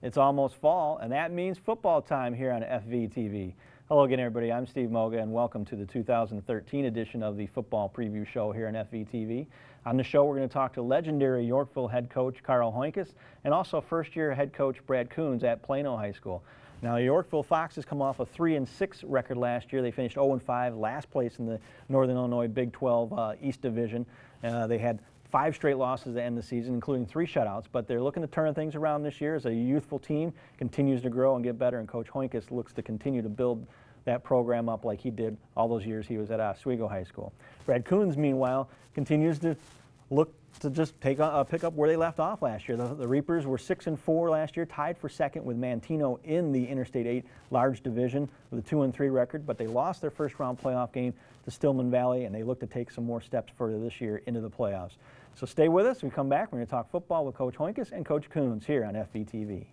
It's almost fall, and that means football time here on FVTV. Hello again, everybody. I'm Steve Moga, and welcome to the 2013 edition of the Football Preview Show here on FVTV. On the show, we're going to talk to legendary Yorkville head coach Karl Hoinkes and also first-year head coach Brad Kunz at Plano High School. Now, the Yorkville Foxes come off a 3-6 record last year. They finished 0-5, last place in the Northern Illinois Big 12 East Division. They had 5 straight losses to end the season, including 3 shutouts, but they're looking to turn things around this year as a youthful team continues to grow and get better, and Coach Hoinkes looks to continue to build that program up like he did all those years he was at Oswego High School. Brad Kunz, meanwhile, continues to look to just pick up where they left off last year. The Reapers were 6-4 last year, tied for second with Mantino in the Interstate 8 large division with a 2-3 record, but they lost their first round playoff game to Stillman Valley, and they look to take some more steps further this year into the playoffs. So stay with us. When we come back, we're going to talk football with Coach Hoinkes and Coach Kunz here on FVTV.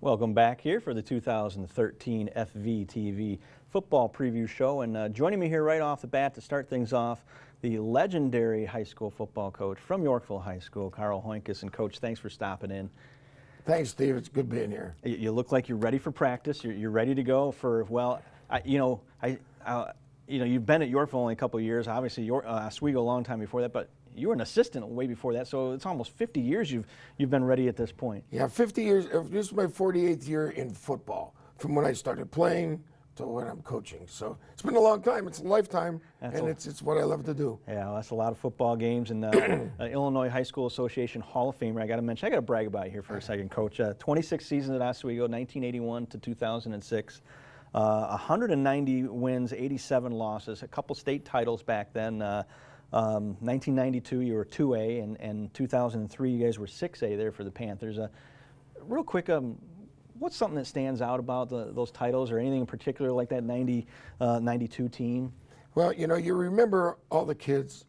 Welcome back here for the 2013 FVTV Football Preview Show, and joining me here right off the bat to start things off, the legendary high school football coach from Yorkville High School, Karl Hoinkes. And Coach, thanks for stopping in. Thanks, Steve. It's good being here. You look like you're ready for practice. You're ready to go for, well, you've been at Yorkville only a couple of years. Obviously, Oswego a long time before that, but you were an assistant way before that, so it's almost 50 years you've been ready at this point. Yeah, 50 years. This is my 48th year in football, from when I started playing to when I'm coaching. So it's been a long time. It's a lifetime, it's what I love to do. Yeah, well, that's a lot of football games. And Illinois High School Association Hall of Famer, I got to brag about you here for a second, Coach. 26 seasons at Oswego, 1981 to 2006. 190 wins, 87 losses, a couple state titles back then. 1992, you were 2A, and 2003, you guys were 6A there for the Panthers. Real quick, what's something that stands out about those titles, or anything in particular like that 92 team? Well, you remember all the kids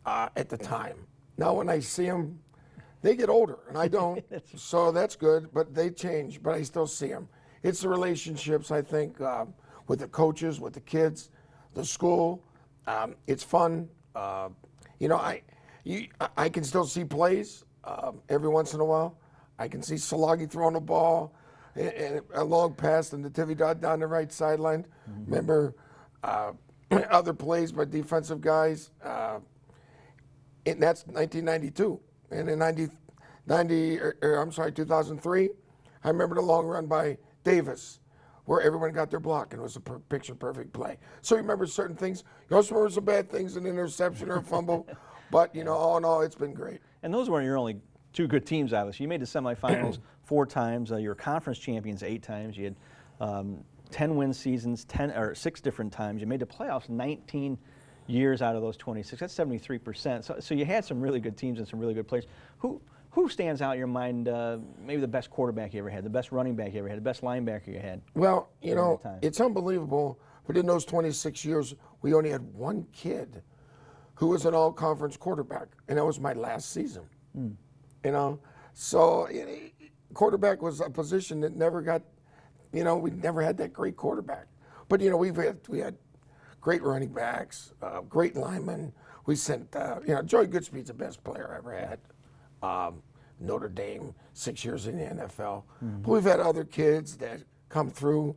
at the time. Now when I see them, they get older, and I don't, so that's good, but they change, but I still see them. It's the relationships, I think, with the coaches, with the kids, the school. It's fun. I can still see plays every once in a while. I can see Salagi throwing a ball and a long pass and the Tivy dot down the right sideline. Mm-hmm. Remember other plays by defensive guys. And that's 1992. And in 2003, I remember the long run by Davis, where everyone got their block, and it was a picture-perfect play. So you remember certain things. You also remember some bad things, an interception or a fumble. But, all in all, it's been great. And those weren't your only 2 good teams, obviously. You made the semifinals 4 times. You were conference champions 8 times. You had 10-win seasons 6 different times. You made the playoffs 19 years out of those 26. That's 73%. So you had some really good teams and some really good players. Who stands out in your mind, maybe the best quarterback you ever had, the best running back you ever had, the best linebacker you had? Well, it's unbelievable, but in those 26 years, we only had 1 kid who was an all-conference quarterback, and that was my last season. So quarterback was a position that never got, we never had that great quarterback. But, we had great running backs, great linemen. We sent, Joey Goodspeed's the best player I ever had. Notre Dame, 6 years in the NFL. Mm-hmm. But we've had other kids that come through.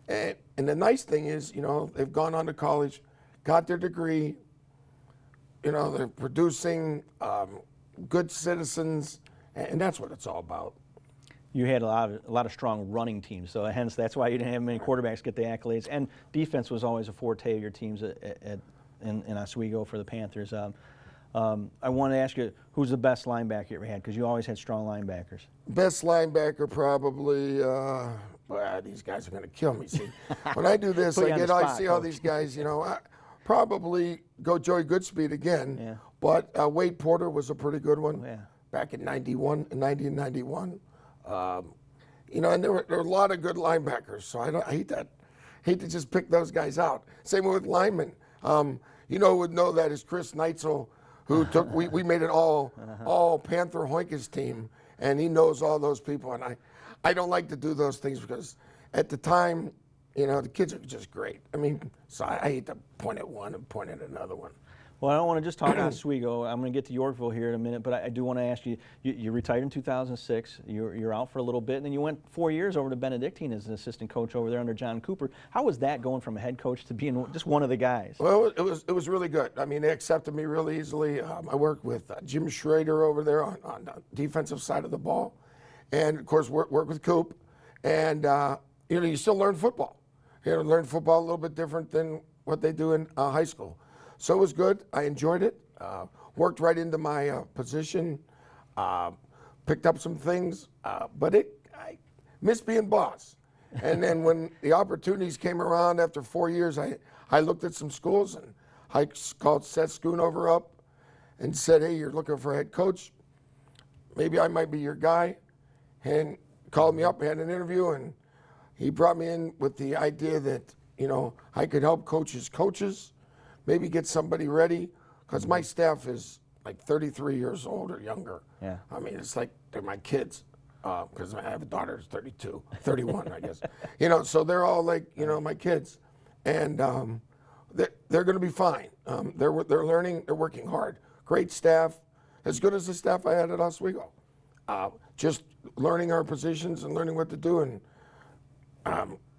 And the nice thing is, they've gone on to college, got their degree, they're producing good citizens, and that's what it's all about. You had a lot of strong running teams, so hence that's why you didn't have many quarterbacks get the accolades. And defense was always a forte of your teams in Oswego for the Panthers. I want to ask you, who's the best linebacker you ever had? Because you always had strong linebackers. Best linebacker probably, these guys are going to kill me. See, when I do this, I see all these guys, I probably go Joey Goodspeed again. Yeah. But Wade Porter was a pretty good one back in 91, 90 and 91. You know, and there were a lot of good linebackers, so I hate to just pick those guys out. Same with linemen. You know, would know that is Chris Neitzel, who took, we made an all Panther Hoinkes team, and he knows all those people. And I don't like to do those things because at the time, you know, the kids are just great. I mean, so I hate to point at one and point at another one. Well, I don't want to just talk Oswego. I'm going to get to Yorkville here in a minute, but I do want to ask you, you retired in 2006. You're out for a little bit, and then you went 4 years over to Benedictine as an assistant coach over there under John Cooper. How was that going from a head coach to being just one of the guys? Well, it was really good. I mean, they accepted me really easily. I worked with Jim Schrader over there on the defensive side of the ball, and of course work with Coop. And you know, you still learn football. You know, learn football a little bit different than what they do in high school. So it was good. I enjoyed it. Worked right into my position. Picked up some things, but I missed being boss. And then when the opportunities came around after 4 years, I looked at some schools, and I called Seth Schoonover up and said, "Hey, you're looking for a head coach. Maybe I might be your guy." And called me up, had an interview, and he brought me in with the idea that, you know, I could help coaches, maybe get somebody ready, because my staff is like 33 years old or younger. Yeah. I mean, it's like they're my kids, because I have a daughter who's 32, 31, I guess. You know, so they're all like, you know, my kids. And they're going to be fine. They're learning, they're working hard. Great staff, as good as the staff I had at Oswego. Just learning our positions and learning what to do. And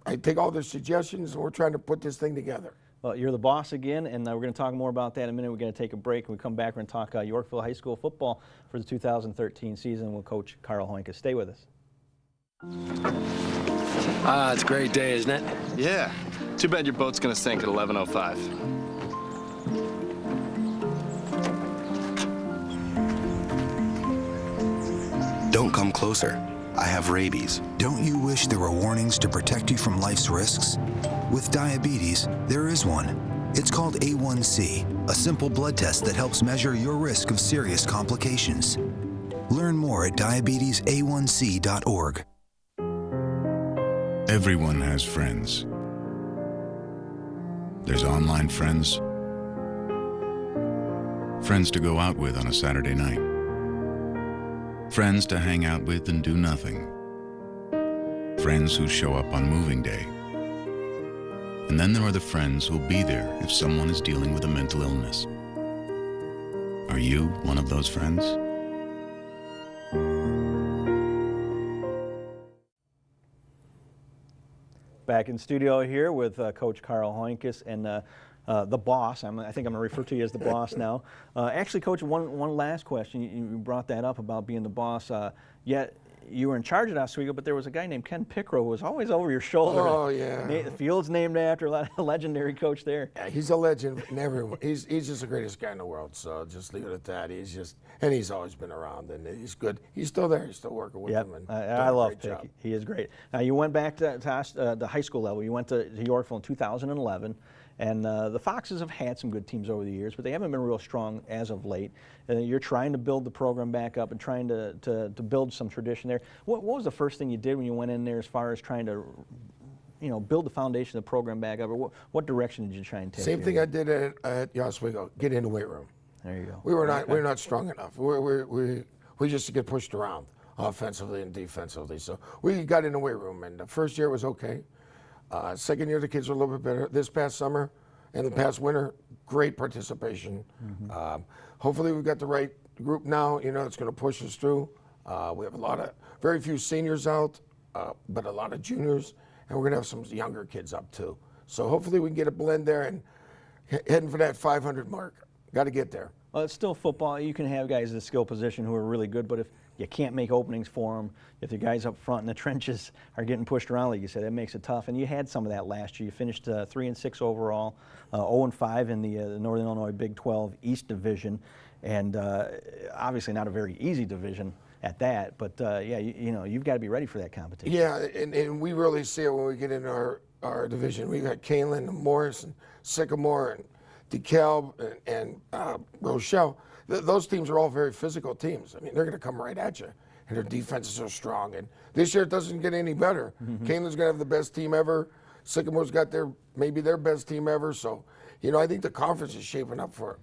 I take all their suggestions, and we're trying to put this thing together. Well, you're the boss again, and we're going to talk more about that in a minute. We're going to take a break. When we come back, we're going to talk Yorkville High School football for the 2013 season with Coach Karl Hoinkes. Stay with us. It's a great day, isn't it? Yeah. Too bad your boat's going to sink at 11:05. Don't come closer. I have rabies. Don't you wish there were warnings to protect you from life's risks? With diabetes, there is one. It's called A1C, a simple blood test that helps measure your risk of serious complications. Learn more at diabetesaA1c.org. Everyone has friends. There's online friends, friends to go out with on a Saturday night, friends to hang out with and do nothing, friends who show up on moving day. And then there are the friends who'll be there if someone is dealing with a mental illness. Are you one of those friends? Back in studio here with Coach Karl Hoinkes and the boss. I think I'm going to refer to you as the boss now. Actually, Coach, one last question. You brought that up about being the boss. Yet you were in charge at Oswego, but there was a guy named Ken Pickrow who was always over your shoulder. Oh, yeah. The field's named after a legendary coach there. Yeah, he's a legend in everyone. He's just the greatest guy in the world, so just leave it at that. And he's always been around, and he's good. He's still there. He's still working with him. And I love Pick. He is great. Now, you went back to the high school level. You went to Yorkville in 2011. And the Foxes have had some good teams over the years, but they haven't been real strong as of late. You're trying to build the program back up and trying to build some tradition there. What was the first thing you did when you went in there as far as trying to, you know, build the foundation of the program back up? Or what direction did you try and take? Same thing I did at Oswego. Get in the weight room. There you go. We were not strong enough. We just get pushed around offensively and defensively. So we got in the weight room, and the first year was okay. Second year, the kids were a little bit better. This past summer and the past winter, great participation. Mm-hmm. Hopefully, we've got the right group now. You know, it's going to push us through. We have very few seniors out, but a lot of juniors, and we're going to have some younger kids up too. So hopefully, we can get a blend there and heading for that 500 mark. Got to get there. Well, it's still football. You can have guys in the skill position who are really good, but if you can't make openings for them, if the guys up front in the trenches are getting pushed around, like you said, it makes it tough. And you had some of that last year. You finished 3-6 overall, 0-5 in the Northern Illinois Big 12 East Division, and obviously not a very easy division at that. But yeah, you know, you've got to be ready for that competition. Yeah, and we really see it when we get in our division. We got Kaneland and Morris and Sycamore and DeKalb and Rochelle. those teams are all very physical teams. I mean, they're going to come right at you, and their defenses are strong. And this year it doesn't get any better. Canelan's going to have the best team ever. Sycamore's got maybe their best team ever. So, I think the conference is shaping up for,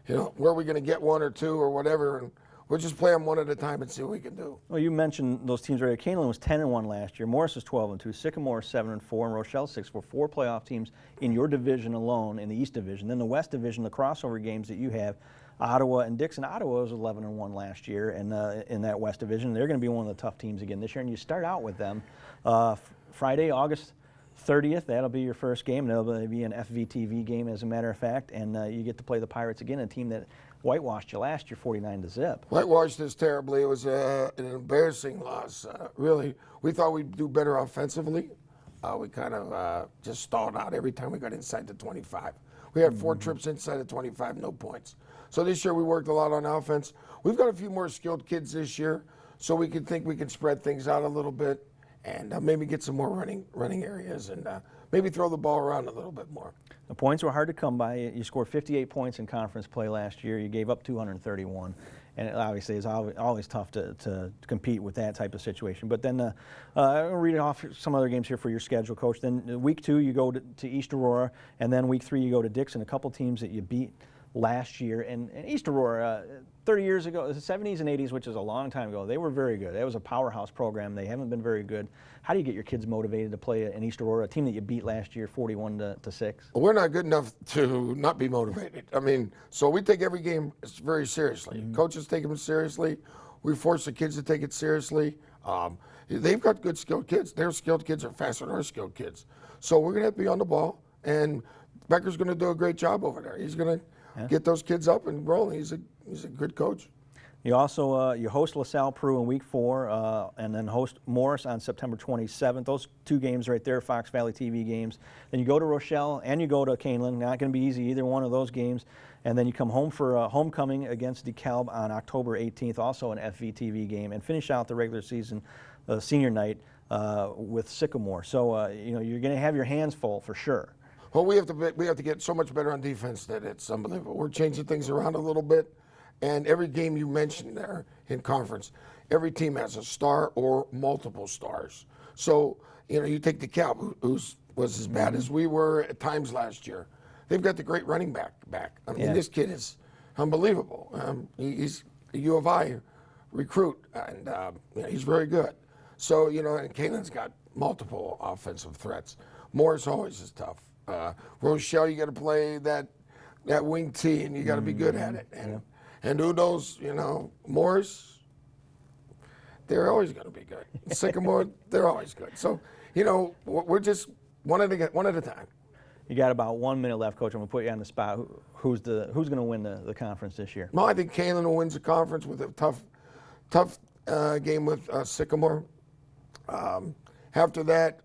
where are we going to get one or two or whatever, and we'll just play them one at a time and see what we can do. Well, you mentioned those teams right here. Canelan was 10-1 last year. Morris was 12-2. Sycamore 7-4, and Rochelle 6-4. 4 playoff teams in your division alone, in the East Division. Then the West Division, the crossover games that you have, Ottawa and Dixon. Ottawa was 11-1 last year, and in that West Division, they're going to be one of the tough teams again this year. And you start out with them Friday, August 30th. That'll be your first game. That'll be an FVTV game, as a matter of fact, and you get to play the Pirates again, a team that whitewashed you last year, 49-0. Whitewashed us terribly. It was an embarrassing loss. Really, we thought we'd do better offensively. We kind of just stalled out every time we got inside the 25. We had 4 trips inside the 25, no points. So this year we worked a lot on offense. We've got a few more skilled kids this year, so we can spread things out a little bit and maybe get some more running areas and maybe throw the ball around a little bit more. The points were hard to come by. You scored 58 points in conference play last year. You gave up 231. And obviously it's always tough to compete with that type of situation. But then I'll read off some other games here for your schedule, Coach. Then week 2 you go to East Aurora, and then week 3 you go to Dixon, a couple teams that you beat last year. And East Aurora, 30 years ago, the 70s and 80s, which is a long time ago, they were very good. That was a powerhouse program. They haven't been very good. How do you get your kids motivated to play in East Aurora, a team that you beat last year 41-6? We're not good enough to not be motivated. I mean, so we take every game very seriously. Coaches take them seriously. We force the kids to take it seriously. They've got good skilled kids. Their skilled kids are faster than our skilled kids. So we're going to have to be on the ball, and Becker's going to do a great job over there. He's going to get those kids up and rolling. He's a good coach. You also you host LaSalle Peru in week 4, and then host Morris on September 27th. Those 2 games right there, Fox Valley TV games. Then you go to Rochelle and you go to Canelan. Not going to be easy, either one of those games. And then you come home for homecoming against DeKalb on October 18th, also an FVTV game, and finish out the regular season senior night with Sycamore. So you're going to have your hands full for sure. Well, we have to get so much better on defense that it's unbelievable. We're changing things around a little bit. And every game you mentioned there in conference, every team has a star or multiple stars. So, you take DeKalb, who was as bad as we were at times last year. They've got the great running back. I mean, this kid is unbelievable. He's a U of I recruit, and he's very good. So, and Canelan's got multiple offensive threats. Morris always is tough. Rochelle, you got to play that wing T, and you got to be good at it. And who knows, Morris, they're always going to be good. Sycamore, they're always good. So, we're just one at a time. You got about 1 minute left, Coach. I'm going to put you on the spot. Who's going to win the conference this year? Well, I think Canelan will win the conference with a tough game with Sycamore. After that,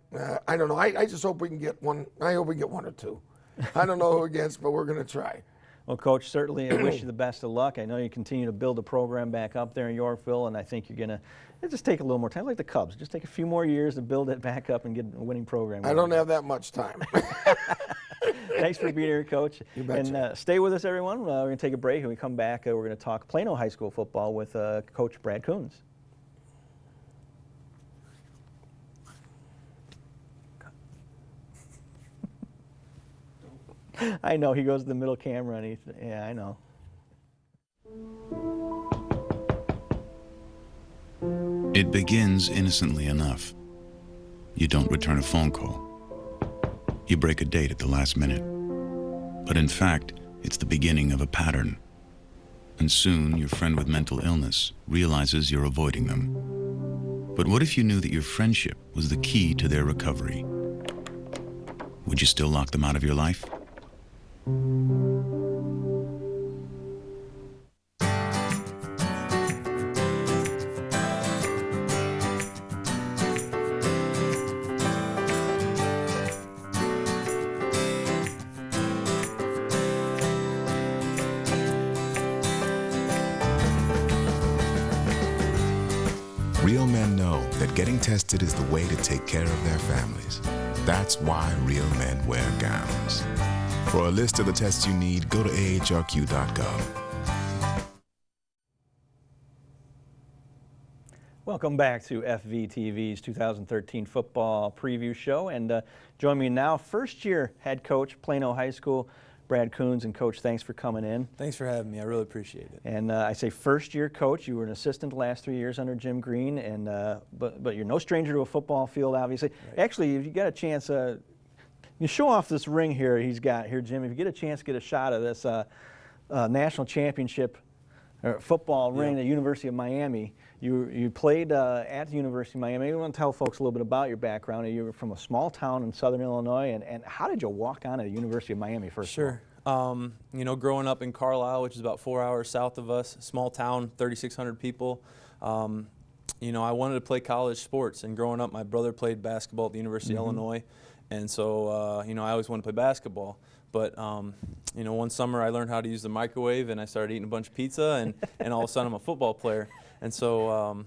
I don't know. I just hope we can get one. I hope we get 1 or 2. I don't know who against, but we're going to try. Well, Coach, certainly I wish you the best of luck. I know you continue to build the program back up there in Yorkville, and I think you're going to just take a little more time, like the Cubs. Just take a few more years to build it back up and get a winning program. I don't have that much time. Thanks for being here, Coach. You betcha. And stay with us, everyone. We're going to take a break, and when we come back, we're going to talk Plano High School football with Coach Brad Kunz. I know, he goes to the middle camera and yeah, I know. It begins innocently enough. You don't return a phone call. You break a date at the last minute. But in fact, it's the beginning of a pattern. And soon, your friend with mental illness realizes you're avoiding them. But what if you knew that your friendship was the key to their recovery? Would you still lock them out of your life? Real men know that getting tested is the way to take care of their families. That's why real men wear gowns. For a list of the tests you need, go to ahrq.gov. Welcome back to FVTV's 2013 football preview show, and join me now, first-year head coach, Plano High School, Brad Kunz. And Coach, thanks for coming in. Thanks for having me. I really appreciate it. And I say first-year coach. You were an assistant the last 3 years under Jim Green, and but you're no stranger to a football field, obviously. Right. Actually, if you get a chance, you show off this ring here he's got here, Jim. If you get a chance to get a shot of this national championship football ring at the University of Miami. You played at the University of Miami. You want to tell folks a little bit about your background. You were from a small town in southern Illinois, and how did you walk on to the University of Miami first of all? You know, growing up in Carlisle, which is about 4 hours south of us, small town, 3,600 people, you know, I wanted to play college sports. And growing up, my brother played basketball at the University of Illinois, and so, you know, I always wanted to play basketball. But, you know, one summer I learned how to use the microwave, and I started eating a bunch of pizza, and all of a sudden I'm a football player. And so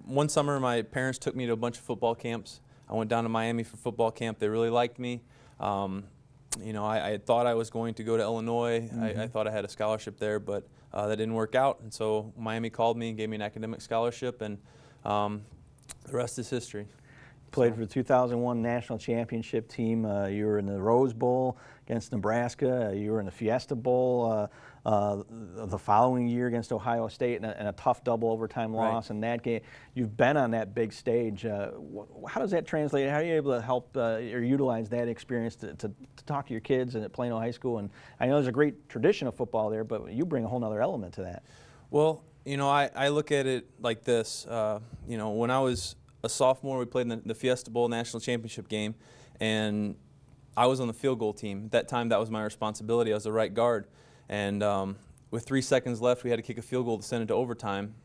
one summer my parents took me to a bunch of football camps. I went down to Miami for football camp. They really liked me. You know, I had thought I was going to go to Illinois. I thought I had a scholarship there, but that didn't work out. And so Miami called me and gave me an academic scholarship, and the rest is history. Played for the 2001 national championship team. You were in the Rose Bowl against Nebraska. You were in the Fiesta Bowl the following year against Ohio State, and a tough double overtime loss in that game. You've been on that big stage. How does that translate? How are you able to help or utilize that experience to talk to your kids at Plano High School? And I know there's a great tradition of football there, but you bring a whole other element to that. Well, you know, I look at it like this. You know, when I was a sophomore, we played in the Fiesta Bowl national championship game, and I was on the field goal team. At that time, that was my responsibility. I was the right guard, and with 3 seconds left, we had to kick a field goal to send it to overtime.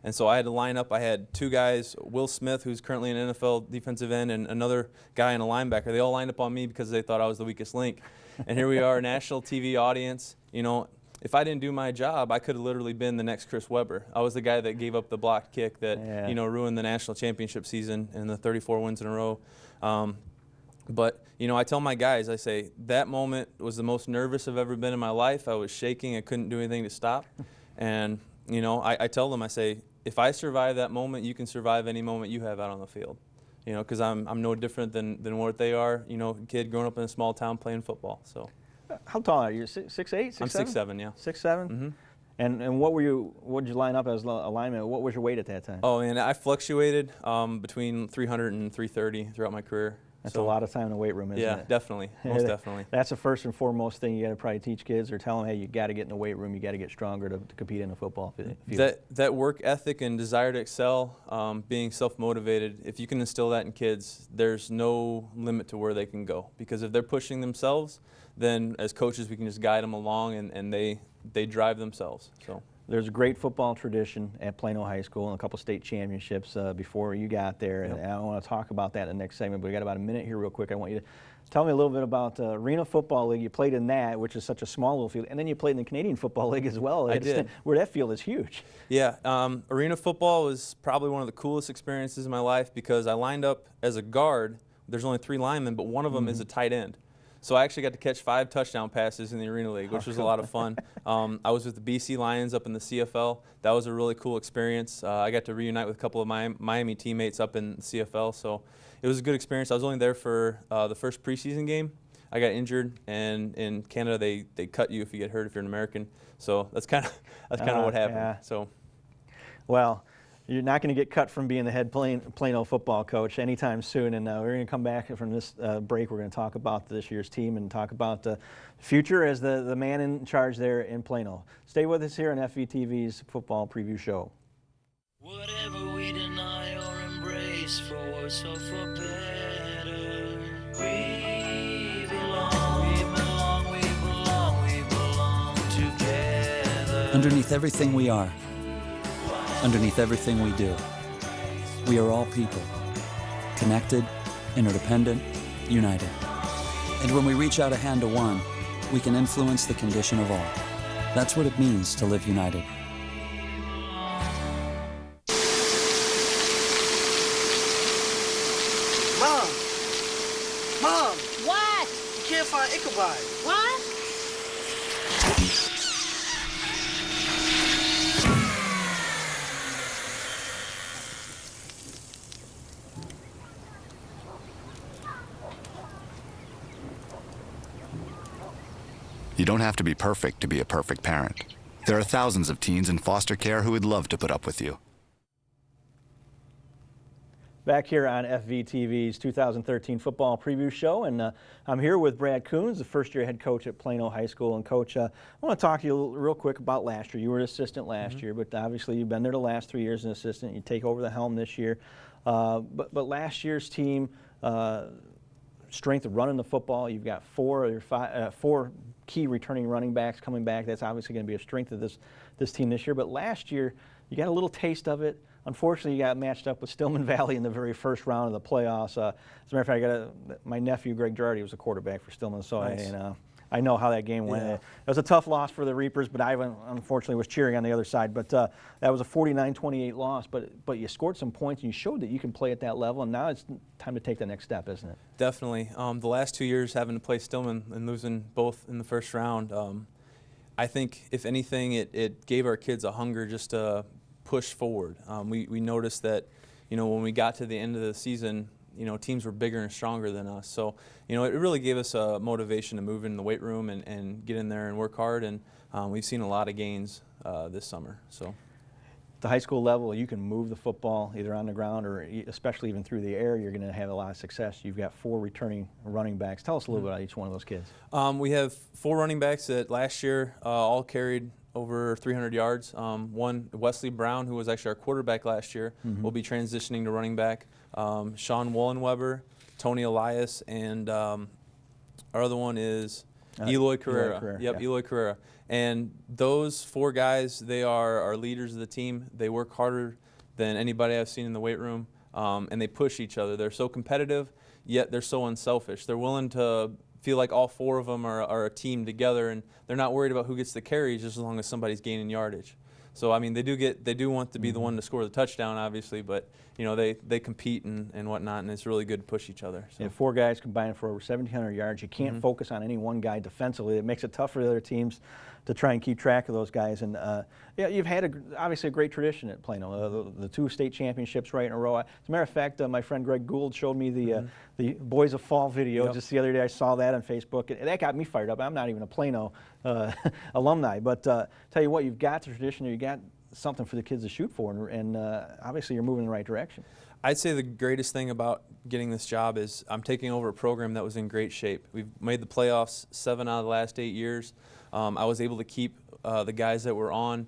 And so I had to line up. I had two guys, Will Smith, who's currently an NFL defensive end, and another guy and a linebacker. They all lined up on me because they thought I was the weakest link. And here we are, national TV audience. You know, if I didn't do my job, I could have literally been the next Chris Webber. I was the guy that gave up the blocked kick that, you know, ruined the national championship season and the 34 wins in a row. But, you know, I tell my guys, I say, that moment was the most nervous I've ever been in my life. I was shaking. I couldn't do anything to stop. And, you know, I tell them, I say, if I survive that moment, you can survive any moment you have out on the field. You know, because I'm no different than what they are. You know, a kid growing up in a small town playing football. So. How tall are you? 6'8", 6'7"? I'm 6'7", yeah. 6'7"? And what did you line up as a lineman? What was your weight at that time? Oh, and I fluctuated between 300 and 330 throughout my career. That's a lot of time in the weight room, isn't it? Yeah, definitely, most definitely. That's the first and foremost thing you got to probably teach kids, or tell them, hey, you got to get in the weight room, you got to get stronger to compete in a football field. That work ethic and desire to excel, being self-motivated, if you can instill that in kids, there's no limit to where they can go. Because if they're pushing themselves, then as coaches we can just guide them along, and they drive themselves. So. There's a great football tradition at Plano High School and a couple state championships before you got there, and I want to talk about that in the next segment, but we got about a minute here real quick. I want you to tell me a little bit about Arena Football League. You played in that, which is such a small little field, and then you played in the Canadian Football League as well. I did. Where that field is huge. Yeah, Arena Football was probably one of the coolest experiences in my life because I lined up as a guard. There's only 3 linemen, but one of them is a tight end. So I actually got to catch 5 touchdown passes in the Arena League, which was a lot of fun. I was with the BC Lions up in the CFL. That was a really cool experience. I got to reunite with a couple of my Miami teammates up in the CFL, so it was a good experience. I was only there for the first preseason game. I got injured, and in Canada they cut you if you get hurt if you're an American. So that's kind of what happened. Yeah. So, well, you're not going to get cut from being the head Plano football coach anytime soon, and we're going to come back from this break. We're going to talk about this year's team and talk about the future as the man in charge there in Plano. Stay with us here on FVTV's Football Preview Show. Whatever we deny or embrace, for worse or for better, we belong together. Underneath everything we are, underneath everything we do, we are all people, connected, interdependent, united. And when we reach out a hand to one, we can influence the condition of all. That's what it means to live united. Mom! What? You can't find Ichabod. What? don't have to be perfect to be a perfect parent. There are thousands of teens in foster care who would love to put up with you. Back here on FVTV's 2013 football preview show, and I'm here with Brad Kunz, the first-year head coach at Plano High School. And Coach, I want to talk to you real quick about last year. You were an assistant last year, but obviously you've been there the last 3 years as an assistant. You take over the helm this year. But last year's team, strength of running the football. You've got four key returning running backs coming back. That's obviously going to be a strength of this team this year. But last year, you got a little taste of it. Unfortunately, you got matched up with Stillman Valley in the very first round of the playoffs. As a matter of fact, my nephew, Greg Girardi, was a quarterback for Stillman, so nice. I know how that game went. Yeah. It was a tough loss for the Reapers, but I unfortunately was cheering on the other side. But that was a 49-28 loss, but you scored some points, and you showed that you can play at that level, and now it's time to take the next step, isn't it? Definitely. The last 2 years having to play Stillman and losing both in the first round, I think, if anything, it gave our kids a hunger just to push forward. We noticed that, when we got to the end of the season, teams were bigger and stronger than us. So, it really gave us a motivation to move in the weight room and get in there and work hard. And we've seen a lot of gains this summer. So, at the high school level, you can move the football either on the ground or especially even through the air. You're going to have a lot of success. You've got 4 returning running backs. Tell us a little bit about each one of those kids. We have 4 running backs that last year all carried over 300 yards. One, Wesley Brown, who was actually our quarterback last year, will be transitioning to running back. Sean Wollenweber, Tony Elias, and our other one is Eloy Carrera. Eloy Carrera. And those 4 guys, they are our leaders of the team. They work harder than anybody I've seen in the weight room, and they push each other. They're so competitive, yet they're so unselfish. They're willing to feel like all 4 of them are a team together, and they're not worried about who gets the carries just as long as somebody's gaining yardage. So I mean, they do want to be the one to score the touchdown, obviously, but they compete and whatnot, and it's really good to push each other. So. Yeah, 4 guys combined for over 1,700 yards. You can't focus on any one guy defensively. It makes it tough for the other teams to try and keep track of those guys. And yeah, you've had obviously a great tradition at Plano. The 2 state championships right in a row. As a matter of fact, my friend Greg Gould showed me the Boys of Fall video just the other day. I saw that on Facebook, and that got me fired up. I'm not even a Plano alumni, but tell you what, you've got the tradition. You got something for the kids to shoot for, and obviously you're moving in the right direction. I'd say the greatest thing about getting this job is I'm taking over a program that was in great shape. We've made the playoffs 7 out of the last 8 years. I was able to keep the guys that were on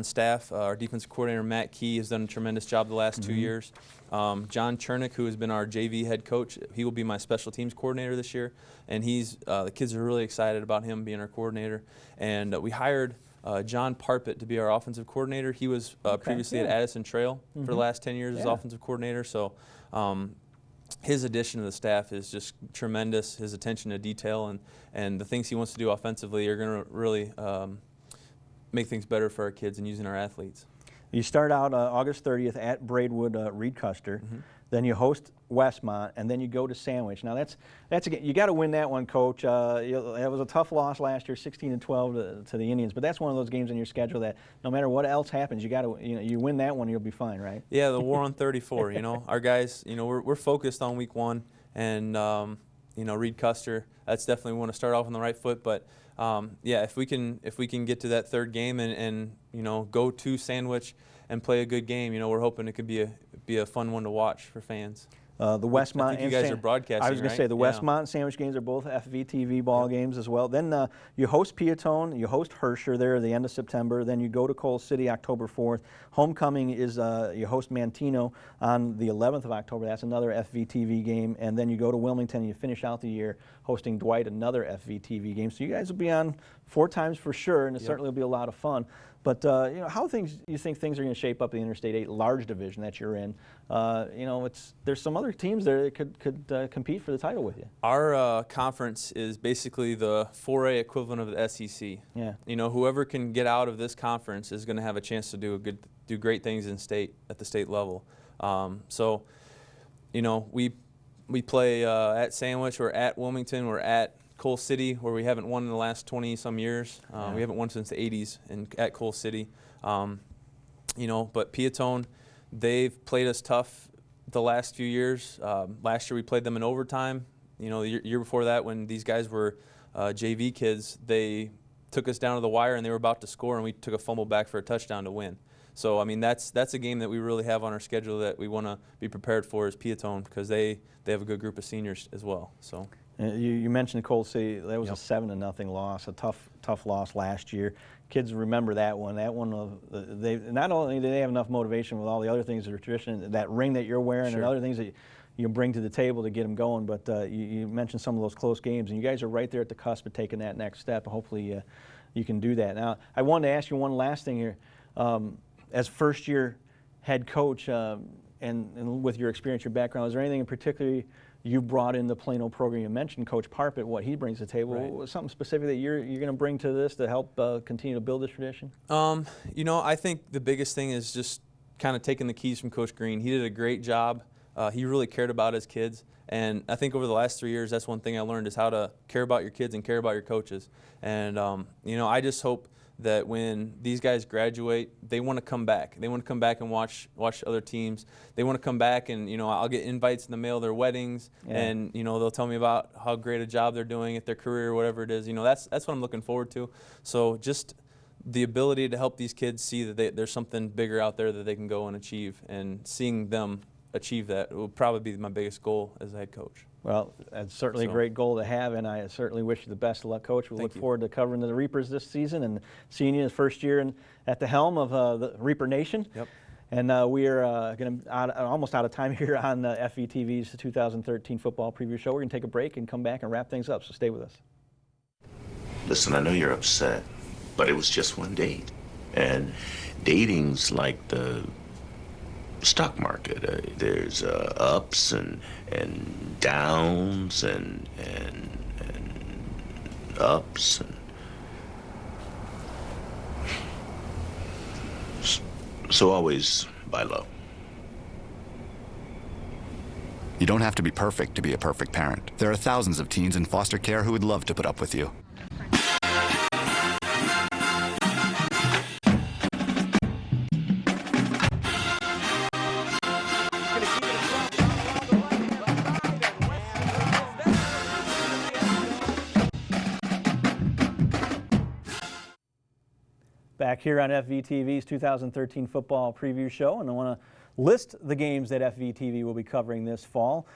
staff. Our defensive coordinator, Matt Key, has done a tremendous job the last 2 years. John Chernick, who has been our JV head coach, he will be my special teams coordinator this year, and the kids are really excited about him being our coordinator. And we hired John Parpet to be our offensive coordinator. He was previously at Addison Trail for the last 10 years as offensive coordinator. So his addition to the staff is just tremendous. His attention to detail and the things he wants to do offensively are going to really make things better for our kids and using our athletes. You start out August 30th at Braidwood Reed Custer. Then you host Westmont, and then you go to Sandwich. Now that's again, you got to win that one, Coach. It was a tough loss last year, 16-12 to the Indians, but that's one of those games on your schedule that no matter what else happens, you got to you win that one, you'll be fine, right? Yeah, the war on 34. Our guys, we're focused on week 1, and Reed Custer. That's definitely we want to start off on the right foot, but yeah, if we can get to that 3rd game and go to Sandwich and play a good game, we're hoping it could be a fun one to watch for fans. The Westmont. I think you guys are broadcasting. I was going to say the Westmont and Sandwich games are both FVTV ball games as well. Then you host Peatone, you host Herscher there at the end of September. Then you go to Coal City October 4th. Homecoming is you host Mantino on the 11th of October. That's another FVTV game. And then you go to Wilmington and you finish out the year hosting Dwight, another FVTV game. So you guys will be on 4 times for sure, and it certainly will be a lot of fun. But how you think things are going to shape up in the Interstate 8 large division that you're in? There's some other teams there that could compete for the title with you. Our conference is basically the 4A equivalent of the SEC. Yeah. Whoever can get out of this conference is going to have a chance to do great things at the state level. So, we play at Sandwich, we're at Wilmington, we're at Coal City, where we haven't won in the last 20-some years. We haven't won since the 80s at Coal City. But Peatone, they've played us tough the last few years. Last year we played them in overtime. The year before that when these guys were JV kids, they took us down to the wire and they were about to score, and we took a fumble back for a touchdown to win. So I mean, that's a game that we really have on our schedule that we want to be prepared for as Peatone, because they have a good group of seniors as well. So you mentioned Coal City. That was a 7-0 loss, a tough loss last year. Kids remember that one. That one, they not only do they have enough motivation with all the other things that are tradition, that ring that you're wearing and other things that you bring to the table to get them going. But you mentioned some of those close games, and you guys are right there at the cusp of taking that next step. Hopefully you can do that. Now, I wanted to ask you one last thing here. As first-year head coach, and with your experience, your background, is there anything in particular you brought in the Plano program? You mentioned Coach Parpet, what he brings to the table. Right. Something specific that you're going to bring to this to help continue to build this tradition? You know, I think the biggest thing is just kind of taking the keys from Coach Green. He did a great job. He really cared about his kids, and I think over the last 3 years, that's one thing I learned, is how to care about your kids and care about your coaches. And you know, I just hope that when these guys graduate, they want to come back. They want to come back and watch other teams. They want to come back, and you know, I'll get invites in the mail, their weddings, and you know, they'll tell me about how great a job they're doing at their career or whatever it is. You know, that's what I'm looking forward to. So just the ability to help these kids see that there's something bigger out there that they can go and achieve, and seeing them achieve that will probably be my biggest goal as a head coach. Well, that's certainly a great goal to have, and I certainly wish you the best of luck, Coach. We look forward to covering the Reapers this season and seeing you the first year at the helm of the Reaper Nation. Yep. And we are almost out of time here on FVTV's 2013 football preview show. We're going to take a break and come back and wrap things up, so stay with us. Listen, I know you're upset, but it was just one date. And dating's like the stock market. There's ups and downs and ups and so always buy low. You don't have to be perfect to be a perfect parent. There are thousands of teens in foster care who would love to put up with you. Back here on FVTV's 2013 football preview show, and I want to list the games that FVTV will be covering this fall.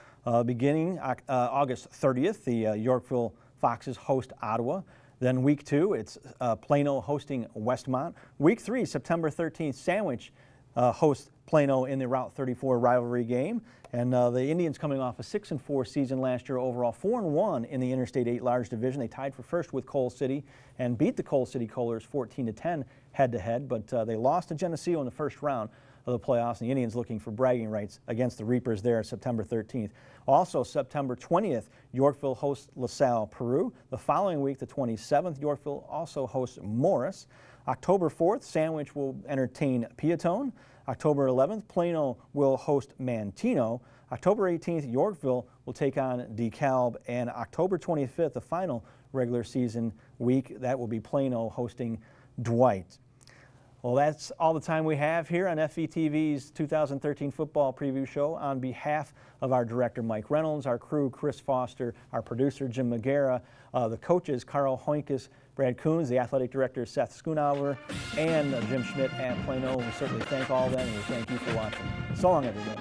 Beginning August 30th, the Yorkville Foxes host Ottawa. Then week 2, it's Plano hosting Westmont. Week 3, September 13th, Sandwich hosts Plano in the Route 34 rivalry game. And the Indians, coming off a 6-4 season last year overall, 4-1 in the Interstate 8 large division. They tied for first with Coal City and beat the Coal City Kohlers 14-10 head-to-head, but they lost to Geneseo in the first round of the playoffs, and the Indians looking for bragging rights against the Reapers there September 13th. Also, September 20th, Yorkville hosts LaSalle, Peru. The following week, the 27th, Yorkville also hosts Morris. October 4th, Sandwich will entertain Peatone. October 11th, Plano will host Manteno. October 18th, Yorkville will take on DeKalb. And October 25th, the final regular season week, that will be Plano hosting Dwight. Well, that's all the time we have here on FVTV's 2013 football preview show. On behalf of our director, Mike Reynolds, our crew, Chris Foster, our producer, Jim McGarrah, the coaches, Karl, Hoinkes, Brad Kunz, the athletic director, Seth Schoonauer, and Jim Schmidt at Plano. We certainly thank all of them, and we thank you for watching. So long, everybody.